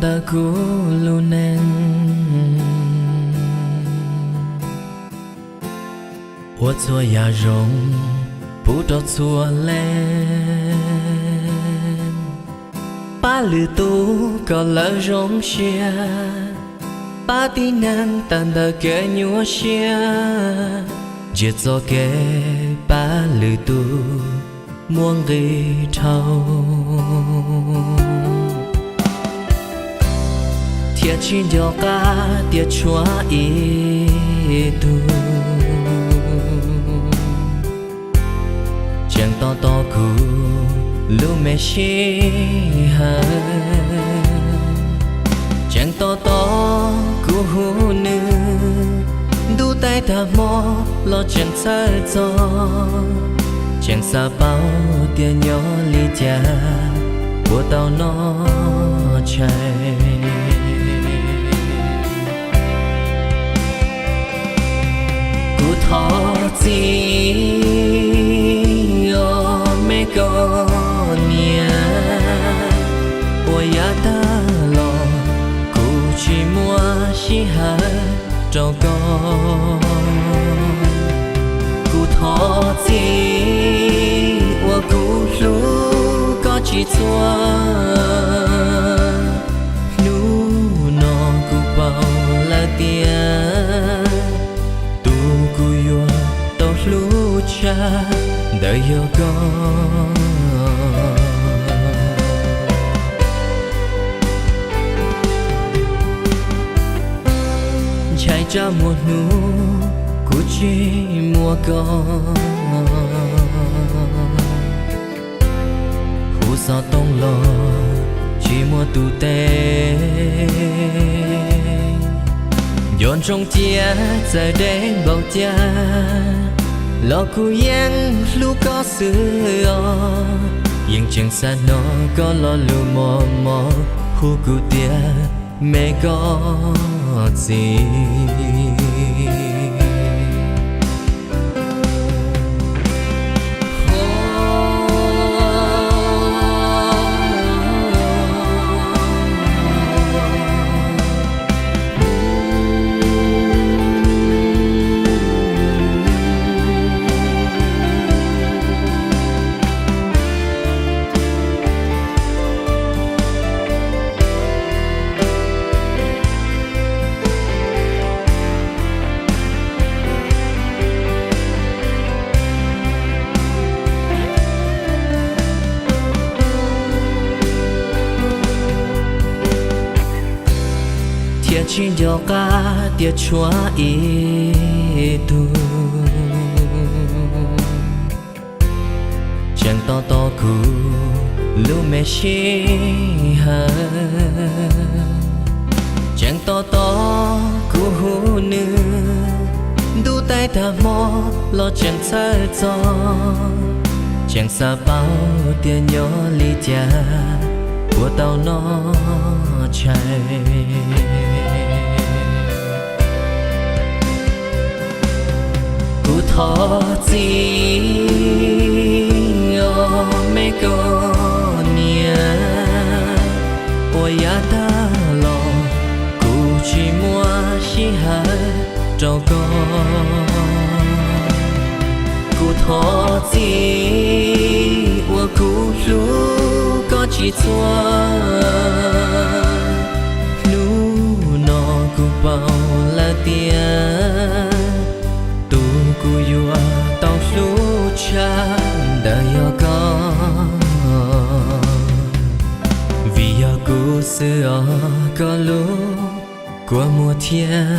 的古路能，我做牙绒不到错嘞，把绿都搞了绒线，把地能等的给我些，节奏给把绿都莫给头。铁青掉嘎跌穿一度，将到到古路没心痕，将到到古湖女，都带他莫落将才走，将沙包点鸟离家，我到那chạy。thọ gì ở mấy con nhà, ôi ya ta lo, cụ chỉ mua xí hà trâu con, cụ thọ gì, ôi cụ lu có chỉ xóa, nu nọ cụ bao là tiền. Lucha đời yêu con chạy ra mùa nụ của chỉ mùa con hú sao tông lo chỉ mùa tu tê dọn trong chia giờ đến bầu cha lo cu yên lu có xưa yên chẳng xa nó có lo lu mò mò hu cu tia mẹ có gì chỉ cho cả tiệt chúa ý tu chẳng to to cũ lu mẹ xí hà chẳng to to cũ hú nữ đu tay ta mò lo chẳng sai cho chẳng xa bao tiền nhỏ ly cha của tao nó chạy thọ gì ở mấy con nhà, ôi ya ta lo, cụ chỉ mua xí hà trâu con, cụ thọ gì, ôi cụ lu có chỉ xóa, nu nọ cụ bao là tiền. Cô yêu tao lúc cha đời yêu con vì yêu cô xưa có lúc của mùa thiên